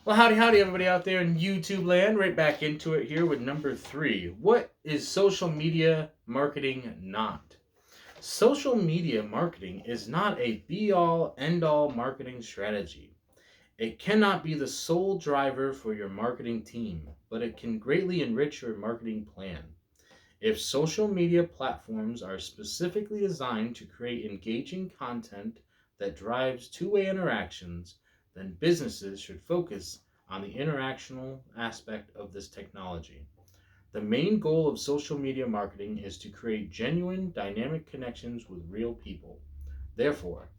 Well, howdy, howdy, everybody out there in YouTube land. Right back into it here with number 3. What is social media marketing not? Social media marketing is not a be all, end all marketing strategy. It cannot be the sole driver for your marketing team, but it can greatly enrich your marketing plan. If social media platforms are specifically designed to create engaging content that drives two-way interactions, then businesses should focus on the interactional aspect of this technology. The main goal of social media marketing is to create genuine, dynamic connections with real people. Therefore,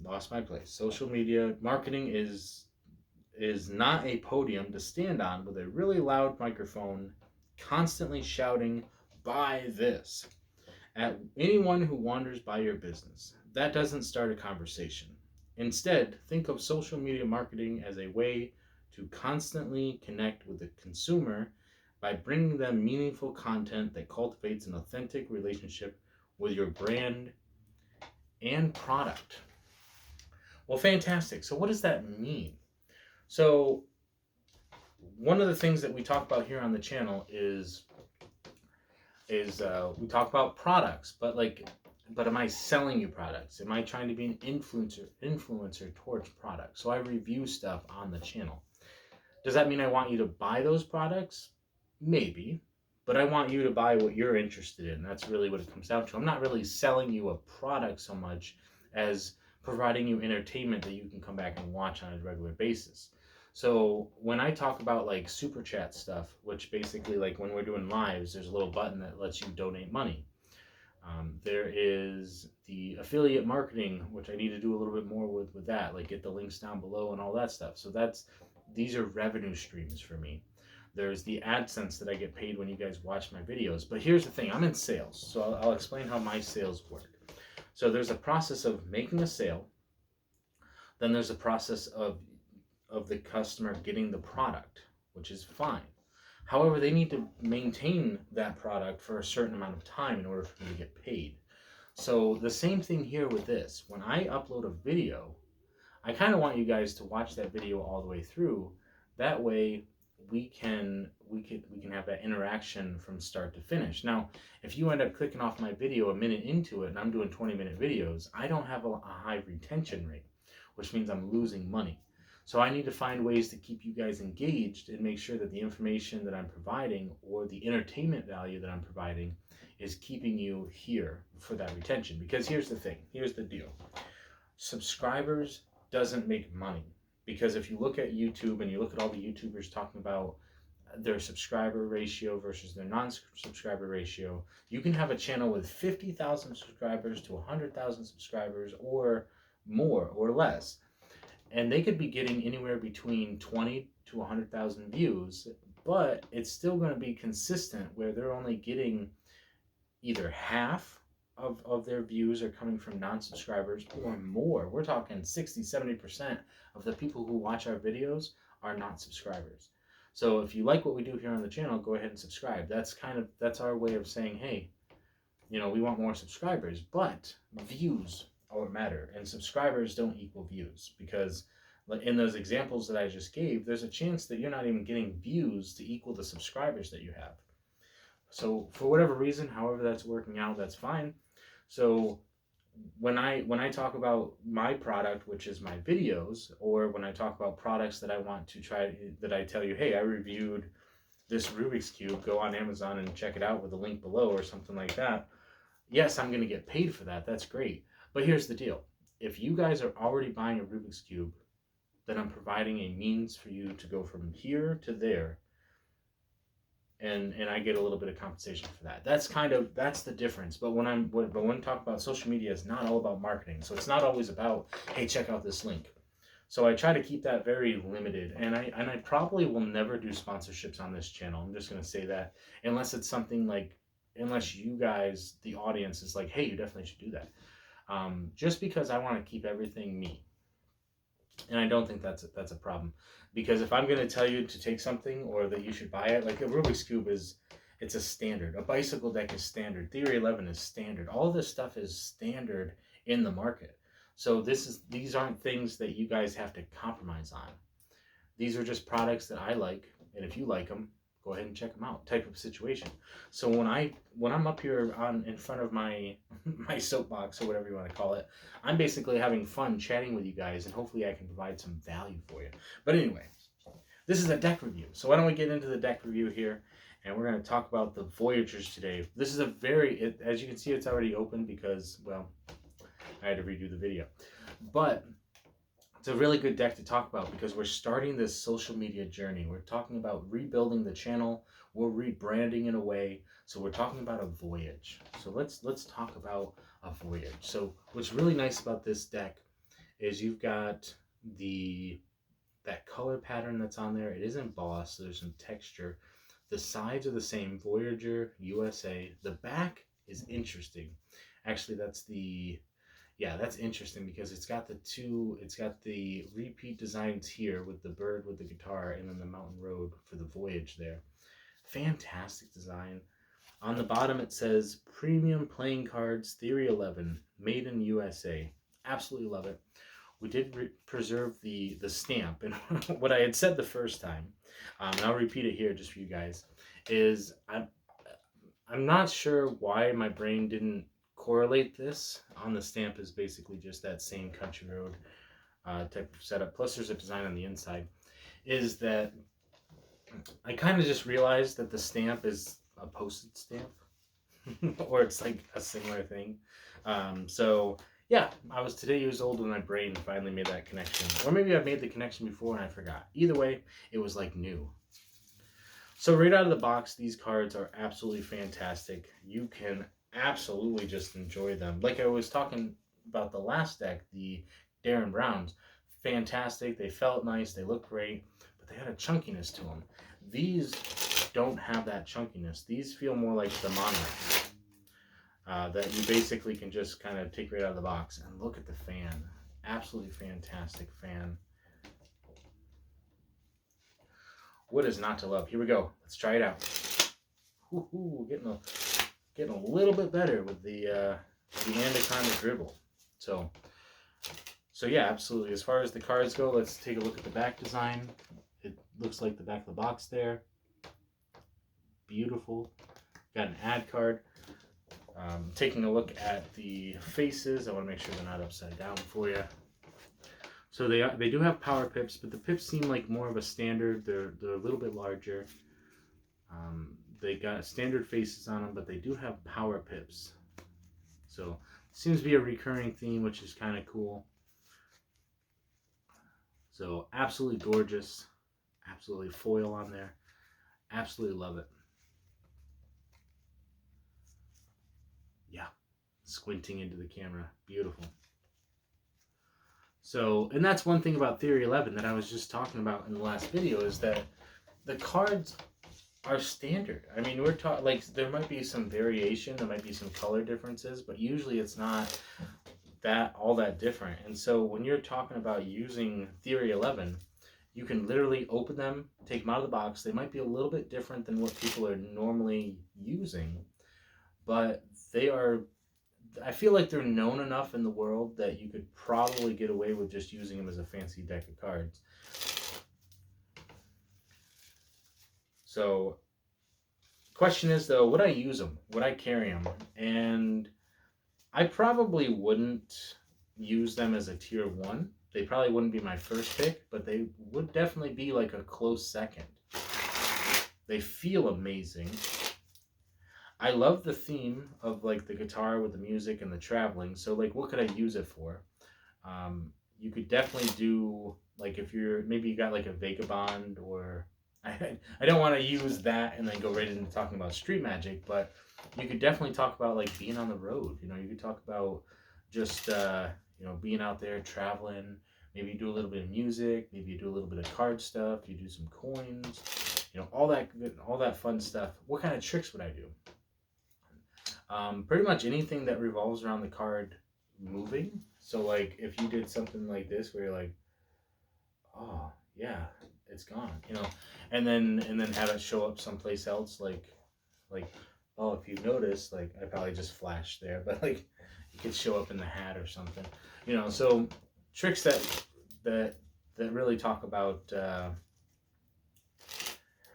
lost my place. Social media marketing is not a podium to stand on with a really loud microphone constantly shouting, buy this, at anyone who wanders by your business. That doesn't start a conversation. Instead, think of social media marketing as a way to constantly connect with the consumer by bringing them meaningful content that cultivates an authentic relationship with your brand and product. Well, fantastic. So, what does that mean? So, one of the things that we talk about here on the channel is we talk about products, but am I selling you products? Am I trying to be an influencer towards products? So I review stuff on the channel. Does that mean I want you to buy those products? Maybe, but I want you to buy what you're interested in. That's really what it comes down to. I'm not really selling you a product so much as providing you entertainment that you can come back and watch on a regular basis. So when I talk about like super chat stuff, which basically like when we're doing lives, there's a little button that lets you donate money. There is the affiliate marketing, which I need to do a little bit more with that, like get the links down below and all that stuff. So these are revenue streams for me. There's the AdSense that I get paid when you guys watch my videos. But here's the thing, I'm in sales, so I'll explain how my sales work. So there's a process of making a sale. Then there's a process of the customer getting the product, which is fine. However, they need to maintain that product for a certain amount of time in order for me to get paid. So the same thing here with this. When I upload a video, I kind of want you guys to watch that video all the way through. That way we can have that interaction from start to finish. Now, if you end up clicking off my video a minute into it and I'm doing 20-minute videos, I don't have a high retention rate, which means I'm losing money. So I need to find ways to keep you guys engaged and make sure that the information that I'm providing or the entertainment value that I'm providing is keeping you here for that retention. Because here's the thing, here's the deal. Subscribers doesn't make money. Because if you look at YouTube and you look at all the YouTubers talking about their subscriber ratio versus their non-subscriber ratio, you can have a channel with 50,000 subscribers to 100,000 subscribers or more or less. And they could be getting anywhere between 20 to 100,000 views, but it's still going to be consistent where they're only getting either half of their views are coming from non-subscribers or more. We're talking 60-70% of the people who watch our videos are not subscribers. So if you like what we do here on the channel, go ahead and subscribe. That's our way of saying, hey, we want more subscribers, but views are what matter, and subscribers don't equal views, because in those examples that I just gave, there's a chance that you're not even getting views to equal the subscribers that you have. So for whatever reason, however that's working out, that's fine. So when I talk about my product, which is my videos, or when I talk about products that I want to try, that I tell you, hey, I reviewed this Rubik's Cube, go on Amazon and check it out with the link below or something like that. Yes, I'm going to get paid for that. That's great. But here's the deal. If you guys are already buying a Rubik's Cube, then I'm providing a means for you to go from here to there, and I get a little bit of compensation for that. That's the difference. But when we talk about social media, it's not all about marketing. So it's not always about, hey, check out this link. So I try to keep that very limited, and I probably will never do sponsorships on this channel. I'm just going to say that, unless it's something like, unless you guys, the audience, is like, hey, you definitely should do that. Just because I want to keep everything me. And I don't think that's a problem, because if I'm going to tell you to take something or that you should buy it, like a Rubik's Cube it's a standard. A bicycle deck is standard. THEORY11 is standard. All this stuff is standard in the market. So these aren't things that you guys have to compromise on. These are just products that I like, and if you like them, go ahead and check them out. Type of situation. So when I'm up here on in front of my my soapbox or whatever you want to call it, I'm basically having fun chatting with you guys, and hopefully I can provide some value for you. But anyway, this is a deck review. So why don't we get into the deck review here, and we're going to talk about the Voyagers today. This is a as you can see, it's already open because, well, I had to redo the video. But it's a really good deck to talk about because we're starting this social media journey. We're talking about rebuilding the channel. We're rebranding in a way. So we're talking about a voyage. So let's talk about a voyage. So what's really nice about this deck is you've got that color pattern that's on there. It is embossed. So there's some texture. The sides are the same. Voyager, USA. The back is interesting. Actually, that's interesting because it's got the repeat designs here with the bird with the guitar and then the mountain road for the voyage there. Fantastic design. On the bottom it says premium playing cards THEORY11 made in USA. Absolutely love it. We did preserve the stamp, and what I had said the first time, and I'll repeat it here just for you guys, is I'm not sure why my brain didn't correlate this. On the stamp is basically just that same country road type of setup. Plus there's a design on the inside. Is that I kind of just realized that the stamp is a postage stamp. Or it's like a similar thing. So yeah, I was today years old when my brain finally made that connection. Or maybe I've made the connection before and I forgot. Either way, it was like new. So right out of the box, these cards are absolutely fantastic. You can absolutely just enjoy them. Like I was talking about the last deck, the Darren Browns, fantastic. They felt nice. They looked great, but they had a chunkiness to them. These don't have that chunkiness. These feel more like the Monarchs that you basically can just kind of take right out of the box. And look at the fan. Absolutely fantastic fan. What is not to love? Here we go. Let's try it out. Woo-hoo, getting a little bit better with the Anaconda dribble. So yeah, absolutely. As far as the cards go, let's take a look at the back design. It looks like the back of the box there. Beautiful. Got an ad card. Taking a look at the faces. I want to make sure they're not upside down for you. So they do have power pips, but the pips seem like more of a standard. They're a little bit larger. They got standard faces on them, but they do have power pips. So it seems to be a recurring theme, which is kind of cool. So absolutely gorgeous. Absolutely foil on there. Absolutely love it. Yeah, squinting into the camera. Beautiful. So, and that's one thing about THEORY11 that I was just talking about in the last video, is that the cards are standard. I mean, we're talking, like, there might be some variation, there might be some color differences, but usually it's not all that different. And so when you're talking about using THEORY11, you can literally open them, take them out of the box. They might be a little bit different than what people are normally using, but they are, I feel like they're known enough in the world that you could probably get away with just using them as a fancy deck of cards. So, question is though, would I use them? Would I carry them? And I probably wouldn't use them as a tier 1. They probably wouldn't be my first pick, but they would definitely be like a close second. They feel amazing. I love the theme of like the guitar with the music and the traveling. So like, what could I use it for? You could definitely do, like, if maybe you got like a Vagabond, or I don't want to use that and then go right into talking about street magic, but you could definitely talk about like being on the road. You know, you could talk about just being out there traveling. Maybe you do a little bit of music. Maybe you do a little bit of card stuff. You do some coins. All that fun stuff. What kind of tricks would I do? Pretty much anything that revolves around the card moving. So like if you did something like this where you're like, oh yeah, it's gone, and then have it show up someplace else, like oh, if you notice, like I probably just flashed there, but like it could show up in the hat or something. You know, so tricks that really talk about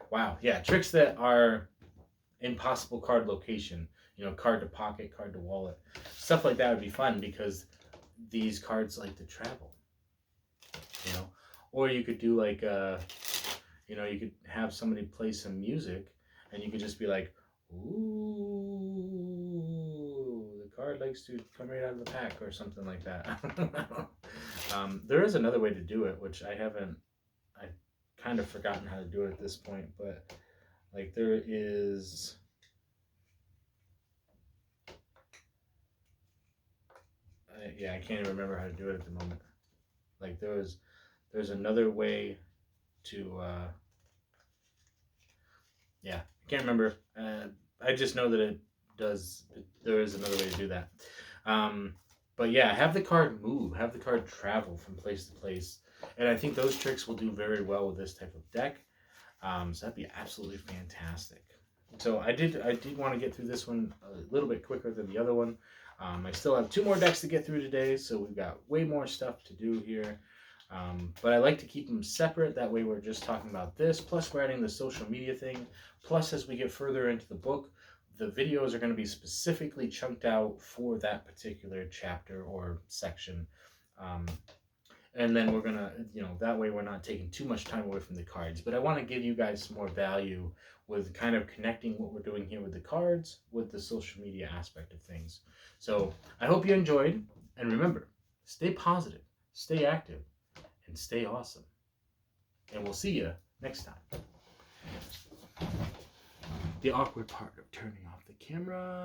wow, yeah, tricks that are in possible card location. You know, card to pocket, card to wallet, stuff like that would be fun because these cards like to travel. You know, or you could do like you know, you could have somebody play some music, and you could just be like, ooh, the card likes to come right out of the pack or something like that. There is another way to do it, which I've kind of forgotten how to do it at this point, but like there is, yeah, I can't even remember how to do it at the moment. Like there's another way to, yeah, I can't remember. I just know that there is another way to do that. But yeah, have the card move, have the card travel from place to place. And I think those tricks will do very well with this type of deck. So that'd be absolutely fantastic. So I did want to get through this one a little bit quicker than the other one. I still have 2 more decks to get through today, so we've got way more stuff to do here. But I like to keep them separate. That way we're just talking about this, plus we're adding the social media thing. Plus, as we get further into the book, the videos are going to be specifically chunked out for that particular chapter or section. And then we're going to, you know, that way we're not taking too much time away from the cards. But I want to give you guys some more value with kind of connecting what we're doing here with the cards with the social media aspect of things. So I hope you enjoyed. And remember, stay positive, stay active, and stay awesome. And we'll see you next time. The awkward part of turning off the camera.